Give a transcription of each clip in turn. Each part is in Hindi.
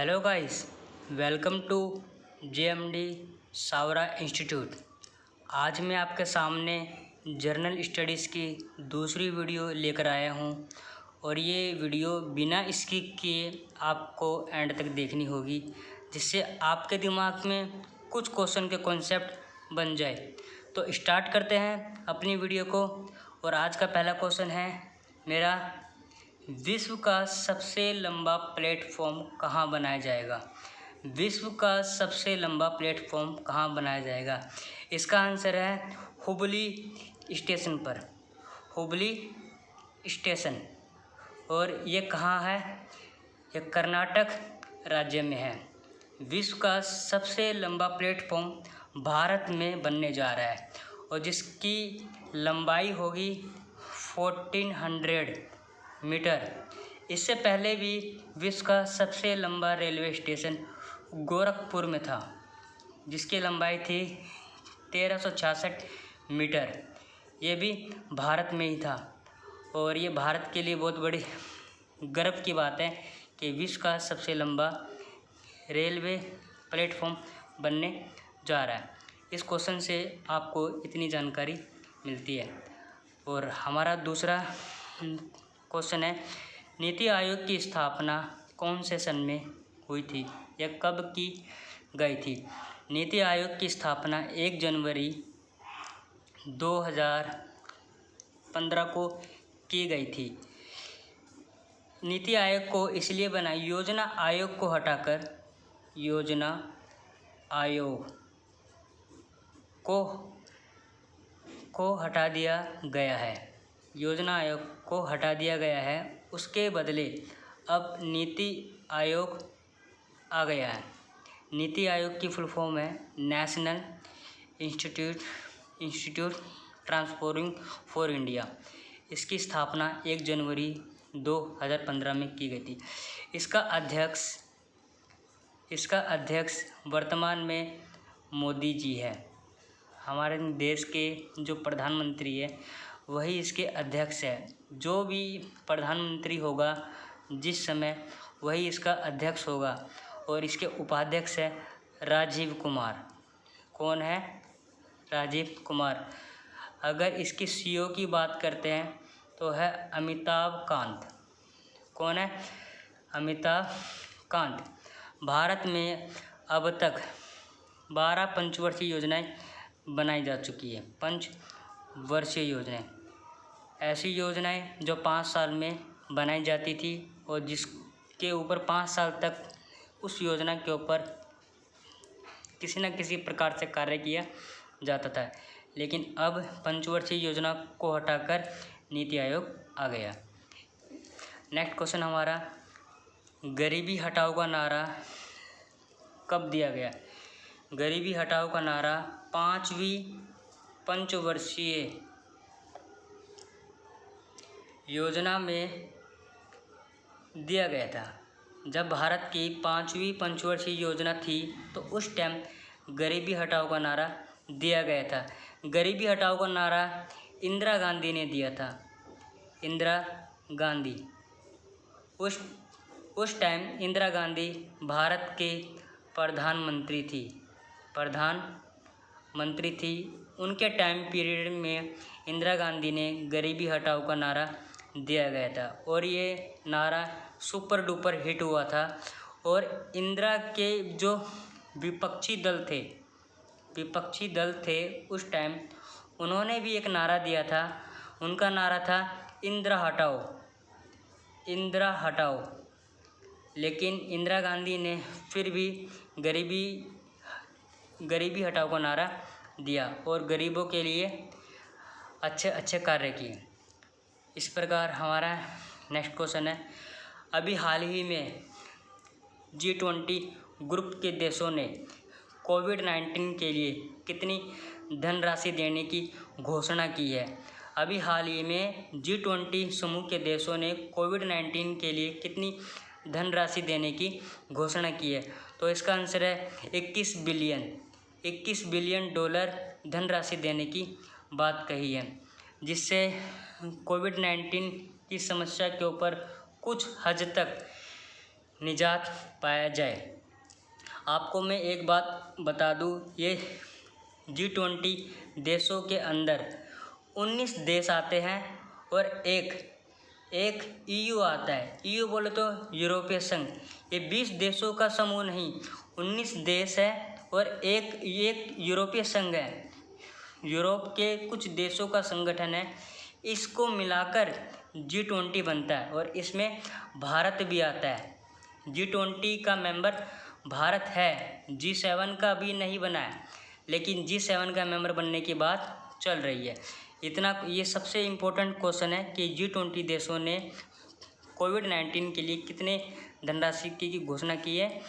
Hello guys, welcome to JMD सावरा इंस्टीट्यूट। आज मैं आपके सामने जर्नल स्टडीज़ की दूसरी वीडियो लेकर आया हूं और ये वीडियो बिना स्किप किए आपको एंड तक देखनी होगी, जिससे आपके दिमाग में कुछ क्वेश्चन के कॉन्सेप्ट बन जाए। तो स्टार्ट करते हैं अपनी वीडियो को। और आज का पहला क्वेश्चन है मेरा, विश्व का सबसे लंबा प्लेटफॉर्म कहाँ बनाया जाएगा? विश्व का सबसे लंबा प्लेटफॉर्म कहाँ बनाया जाएगा? इसका आंसर है हुबली स्टेशन पर। हुबली स्टेशन। और ये कहाँ है? ये कर्नाटक राज्य में है। विश्व का सबसे लंबा प्लेटफॉर्म भारत में बनने जा रहा है और जिसकी लंबाई होगी 1400 मीटर। इससे पहले भी विश्व का सबसे लंबा रेलवे स्टेशन गोरखपुर में था, जिसकी लंबाई थी 1366 मीटर। ये भी भारत में ही था और ये भारत के लिए बहुत बड़ी गर्व की बात है कि विश्व का सबसे लंबा रेलवे प्लेटफॉर्म बनने जा रहा है। इस क्वेश्चन से आपको इतनी जानकारी मिलती है। और हमारा दूसरा क्वेश्चन है, नीति आयोग की स्थापना कौन से सन में हुई थी या कब की गई थी? नीति आयोग की स्थापना 1 जनवरी 2015 को की गई थी। नीति आयोग को इसलिए बना, योजना आयोग को हटाकर योजना आयोग को हटा दिया गया है। योजना आयोग को हटा दिया गया है, उसके बदले अब नीति आयोग आ गया है। नीति आयोग की फुल फॉर्म है national institute transforming for India. इसकी स्थापना 1 जनवरी 2015 में की गई थी। इसका अध्यक्ष वर्तमान में मोदी जी है। हमारे देश के जो प्रधानमंत्री है वही इसके अध्यक्ष है। जो भी प्रधानमंत्री होगा जिस समय, वही इसका अध्यक्ष होगा। और इसके उपाध्यक्ष है राजीव कुमार। कौन है? राजीव कुमार। अगर इसकी CEO की बात करते हैं तो है अमिताभ कांत। कौन है? अमिताभ कांत। भारत में अब तक 12 पंचवर्षीय योजनाएं बनाई जा चुकी है। पंचवर्षीय योजनाएं ऐसी योजनाएं जो 5 साल में बनाई जाती थी और जिसके ऊपर 5 साल तक उस योजना के ऊपर किसी न किसी प्रकार से कार्य किया जाता था। लेकिन अब पंचवर्षीय योजना को हटाकर नीति आयोग आ गया। नेक्स्ट क्वेश्चन हमारा, गरीबी हटाओ का नारा कब दिया गया? गरीबी हटाओ का नारा 5वीं पंचवर्षीय योजना में दिया गया था। जब भारत की 5वीं पंचवर्षीय योजना थी तो उस टाइम गरीबी हटाओ का नारा दिया गया था। गरीबी हटाओ का नारा इंदिरा गांधी ने दिया था। इंदिरा गांधी। उस टाइम इंदिरा गांधी भारत के प्रधानमंत्री थी। उनके टाइम पीरियड में इंदिरा गांधी ने गरीबी हटाओ का नारा दिया गया था और ये नारा सुपर डुपर हिट हुआ था। और इंदिरा के जो विपक्षी दल थे उस टाइम, उन्होंने भी एक नारा दिया था। उनका नारा था इंदिरा हटाओ। लेकिन इंदिरा गांधी ने फिर भी गरीबी हटाओ का नारा दिया और गरीबों के लिए अच्छे कार्य किए। इस प्रकार हमारा नेक्स्ट क्वेश्चन है, अभी हाल ही में G20 ग्रुप के देशों ने कोविड-19 के लिए कितनी धनराशि देने की घोषणा की है? अभी हाल ही में G20 समूह के देशों ने कोविड-19 के लिए कितनी धनराशि देने की घोषणा की है? तो इसका आंसर है 21 बिलियन डॉलर धनराशि देने की बात कही है, जिससे कोविड-19 की समस्या के ऊपर कुछ हद तक निजात पाया जाए। आपको मैं एक बात बता दूं, ये G20 देशों के अंदर 19 देश आते हैं और एक EU आता है। EU बोले तो यूरोपीय संघ। ये 20 देशों का समूह नहीं, 19 देश है और एक यूरोपीय संघ है। यूरोप के कुछ देशों का संगठन है, इसको मिलाकर G20 बनता है और इसमें भारत भी आता है। G20 का मेंबर भारत है, G7 का भी नहीं बना है, लेकिन G7 का मेंबर बनने की बात चल रही है। इतना ये सबसे इम्पोर्टेंट क्वेश्चन है कि G20 देशों ने कोविड-19 के लिए कितने धनराशि की घोषणा की है।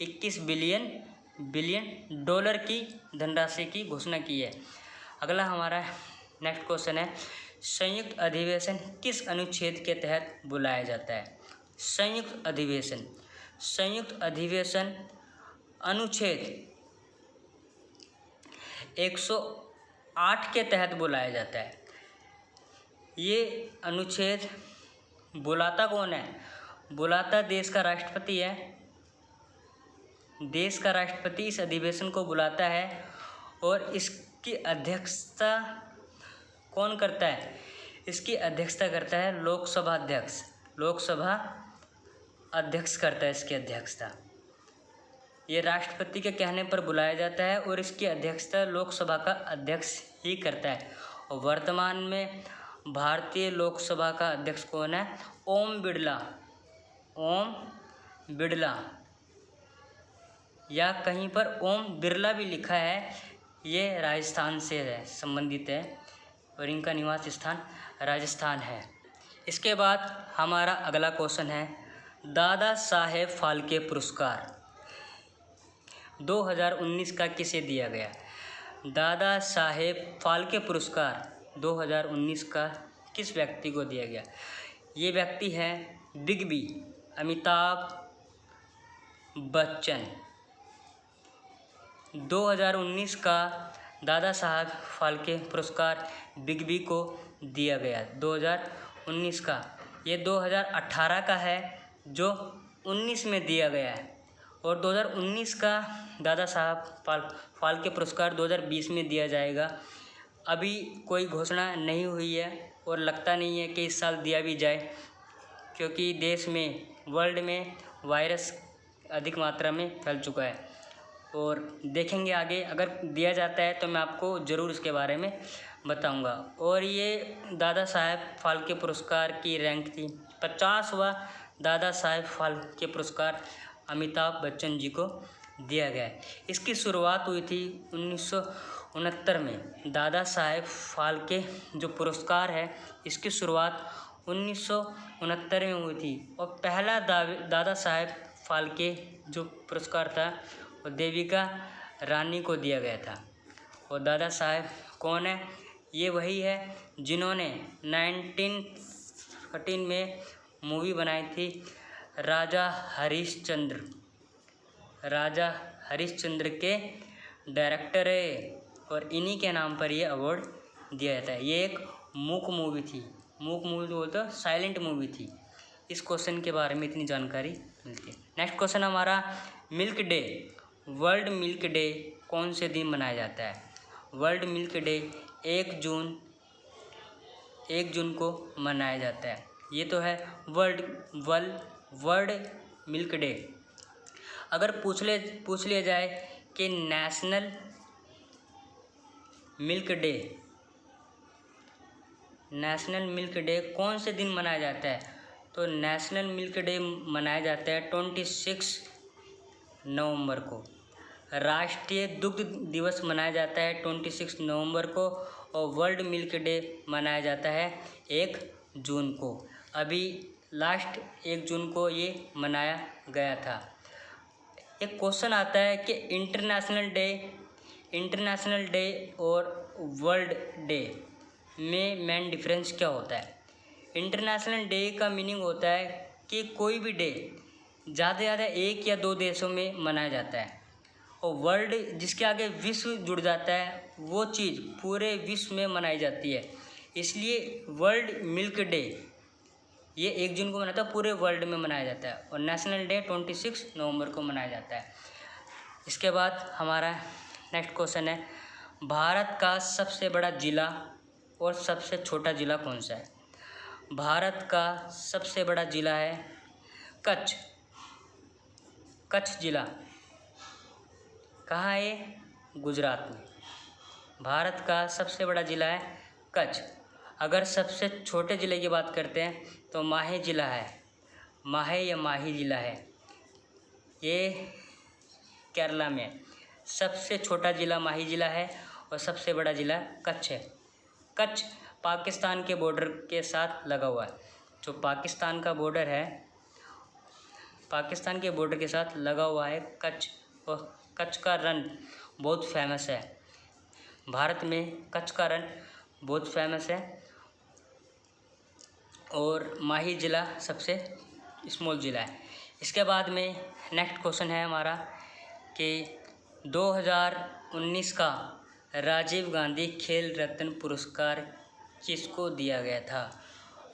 21 बिलियन डॉलर की धनराशि की घोषणा की है। अगला हमारा नेक्स्ट क्वेश्चन है, संयुक्त अधिवेशन किस अनुच्छेद के तहत बुलाया जाता है। संयुक्त अधिवेशन अनुच्छेद 108 के तहत बुलाया जाता है। ये अनुच्छेद बुलाता कौन है? बुलाता देश का राष्ट्रपति है। देश का राष्ट्रपति इस अधिवेशन को बुलाता है और इसकी अध्यक्षता कौन करता है? इसकी अध्यक्षता करता है लोकसभा अध्यक्ष। लोकसभा अध्यक्ष करता है इसकी अध्यक्षता। ये राष्ट्रपति के कहने पर बुलाया जाता है और इसकी अध्यक्षता लोकसभा का अध्यक्ष ही करता है। और वर्तमान में भारतीय लोकसभा का अध्यक्ष कौन है? ओम बिड़ला या कहीं पर ओम बिरला भी लिखा है। ये राजस्थान से है, संबंधित है और इनका निवास स्थान राजस्थान है। इसके बाद हमारा अगला क्वेश्चन है, दादा साहेब फाल्के पुरस्कार 2019 का किसे दिया गया? दादा साहेब फाल्के पुरस्कार 2019 का किस व्यक्ति को दिया गया? ये व्यक्ति है बिग बी, अमिताभ बच्चन। 2019 का दादा साहब फाल्के पुरस्कार बिग बी को दिया गया। 2019 का, ये 2018 का है जो 19 में दिया गया है और 2019 का दादा साहब फाल्के पुरस्कार 2020 में दिया जाएगा। अभी कोई घोषणा नहीं हुई है और लगता नहीं है कि इस साल दिया भी जाए, क्योंकि देश में, वर्ल्ड में वायरस अधिक मात्रा में फैल चुका है और देखेंगे आगे। अगर दिया जाता है तो मैं आपको ज़रूर इसके बारे में बताऊंगा। और ये दादा साहेब फाल्के पुरस्कार की रैंक थी 50वां दादा साहेब फाल्के पुरस्कार अमिताभ बच्चन जी को दिया गया है। इसकी शुरुआत हुई थी 1969 में। दादा साहेब फाल्के जो पुरस्कार है, इसकी शुरुआत 1969 में हुई थी और पहला दादा साहेब फाल्के जो पुरस्कार था वो देविका रानी को दिया गया था। और दादा साहेब कौन है? ये वही है जिन्होंने 1913 में मूवी बनाई थी राजा हरिश्चंद्र के डायरेक्टर है और इन्हीं के नाम पर ये अवार्ड दिया जाता है। ये एक मूक मूवी थी, मूक मूवी बोलते हो, साइलेंट मूवी थी। इस क्वेश्चन के बारे में इतनी जानकारी मिलती है। नेक्स्ट क्वेश्चन हमारा, milk day, world milk day कौन से दिन मनाया जाता है? वर्ल्ड मिल्क डे 1 जून को मनाया जाता है। ये तो है वर्ल्ड मिल्क डे। अगर पूछ लिया जाए कि नेशनल मिल्क डे कौन से दिन मनाया जाता है, तो नेशनल मिल्क डे मनाया जाता है 26 नवंबर को। राष्ट्रीय दुग्ध दिवस मनाया जाता है 26 नवंबर को और वर्ल्ड मिल्क डे मनाया जाता है 1 जून को। अभी लास्ट 1 जून को ये मनाया गया था। एक क्वेश्चन आता है कि इंटरनेशनल डे और वर्ल्ड डे में मेन डिफरेंस क्या होता है? इंटरनेशनल डे का मीनिंग होता है कि कोई भी डे ज़्यादा से ज़्यादा 1 या 2 देशों में मनाया जाता है और वर्ल्ड जिसके आगे विश्व जुड़ जाता है, वो चीज़ पूरे विश्व में मनाई जाती है। इसलिए वर्ल्ड मिल्क डे ये 1 जून को मनाता है, पूरे वर्ल्ड में मनाया जाता है। और नेशनल डे 26 नवंबर को मनाया जाता है। इसके बाद हमारा नेक्स्ट क्वेश्चन है, भारत का सबसे बड़ा ज़िला और सबसे छोटा ज़िला कौन सा है? भारत का सबसे बड़ा ज़िला है कच्छ। कच्छ ज़िला कहाँ है ये? गुजरात में। भारत का सबसे बड़ा ज़िला है कच्छ। अगर सबसे छोटे ज़िले की बात करते हैं तो माहे ज़िला है। माहे या माही ज़िला है, ये केरला में। सबसे छोटा ज़िला माही ज़िला है और सबसे बड़ा ज़िला कच्छ है। कच्छ पाकिस्तान के बॉर्डर के साथ लगा हुआ है। जो पाकिस्तान का बॉर्डर है, पाकिस्तान के बॉर्डर के साथ लगा हुआ है कच्छ। और कच्छ का रण बहुत फेमस है। भारत में कच्छ का रण बहुत फेमस है। और माही ज़िला सबसे स्मॉल ज़िला है। इसके बाद में नेक्स्ट क्वेश्चन है हमारा कि 2019 का राजीव गांधी खेल रत्न पुरस्कार किसको दिया गया था?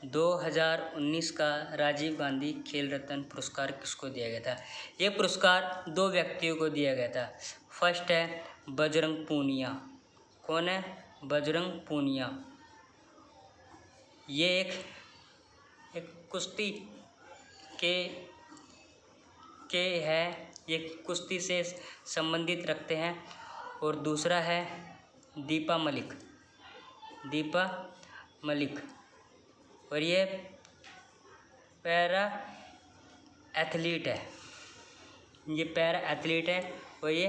2019 का राजीव गांधी खेल रत्न पुरस्कार किसको दिया गया था? ये पुरस्कार 2 व्यक्तियों को दिया गया था। फर्स्ट है बजरंग पूनिया। कौन है? बजरंग पूनिया। ये एक कुश्ती के है, ये कुश्ती से संबंधित रखते हैं। और दूसरा है दीपा मलिक। दीपा मलिक, और ये पैरा एथलीट है। ये पैरा एथलीट है और ये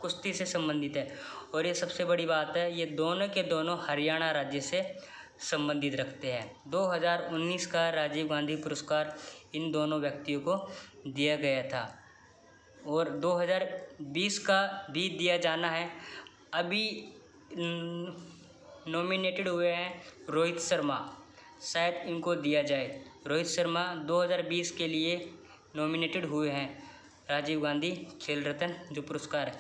कुश्ती से संबंधित है। और ये सबसे बड़ी बात है, ये दोनों के दोनों हरियाणा राज्य से संबंधित रखते हैं। 2019 का राजीव गांधी पुरस्कार इन दोनों व्यक्तियों को दिया गया था। और 2020 का भी दिया जाना है। अभी नॉमिनेटेड हुए हैं रोहित शर्मा, शायद इनको दिया जाए। रोहित शर्मा 2020 के लिए नॉमिनेटेड हुए हैं राजीव गांधी खेल रत्न जो पुरस्कार है।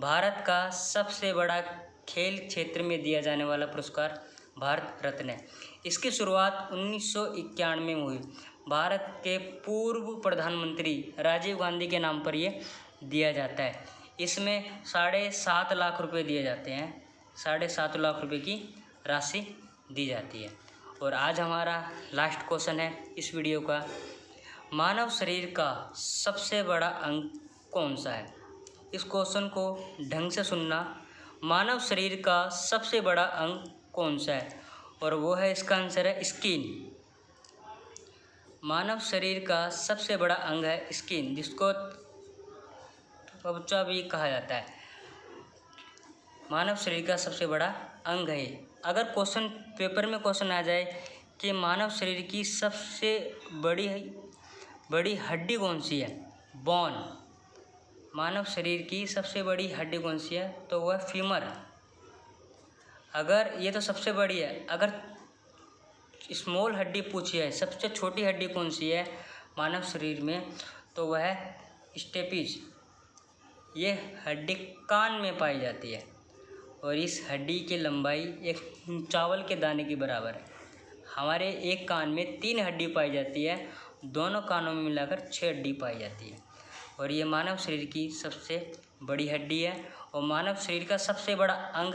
भारत का सबसे बड़ा खेल क्षेत्र में दिया जाने वाला पुरस्कार भारत रत्न है। इसकी शुरुआत 1991 में हुई। भारत के पूर्व प्रधानमंत्री राजीव गांधी के नाम पर ये दिया जाता है। इसमें 7.5 लाख रुपए दिए जाते हैं। 7.5 लाख रुपए की राशि दी जाती है। और आज हमारा लास्ट क्वेश्चन है इस वीडियो का, मानव शरीर का सबसे बड़ा अंग कौन सा है? इस क्वेश्चन को ढंग से सुनना। मानव शरीर का सबसे बड़ा अंग कौन सा है? और वो है, इसका आंसर है स्किन। मानव शरीर का सबसे बड़ा अंग है स्किन, जिसको त्वचा भी कहा जाता है। मानव शरीर का सबसे बड़ा अंग है। अगर क्वेश्चन पेपर में क्वेश्चन आ जाए कि मानव शरीर की सबसे बड़ी हड्डी कौन सी है? बोन। मानव शरीर की सबसे बड़ी हड्डी कौन सी है? तो वह फीमर। अगर ये तो सबसे बड़ी है, अगर स्मॉल हड्डी पूछी है, सबसे छोटी हड्डी कौन सी है मानव शरीर में, तो वह है स्टेपिज। ये हड्डी कान में पाई जाती है और इस हड्डी की लंबाई एक चावल के दाने के बराबर है। हमारे एक कान में 3 हड्डी पाई जाती है, दोनों कानों में मिलाकर 6 हड्डी पाई जाती है। और ये मानव शरीर की सबसे बड़ी हड्डी है। और मानव शरीर का सबसे बड़ा अंग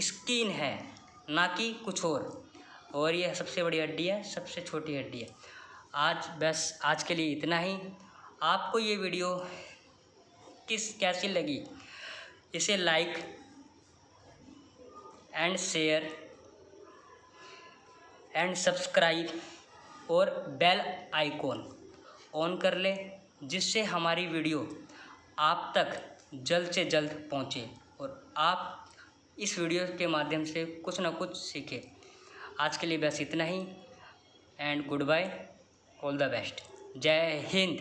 स्किन है, ना कि कुछ और ये सबसे बड़ी हड्डी है, सबसे छोटी हड्डी है। आज के लिए इतना ही। आपको ये वीडियो कैसी लगी? इसे like and share and subscribe और बेल आइकॉन ऑन कर ले, जिससे हमारी वीडियो आप तक जल्द से जल्द पहुँचे और आप इस वीडियो के माध्यम से कुछ ना कुछ सीखें। आज के लिए बस इतना ही and goodbye, all the best. जय हिंद।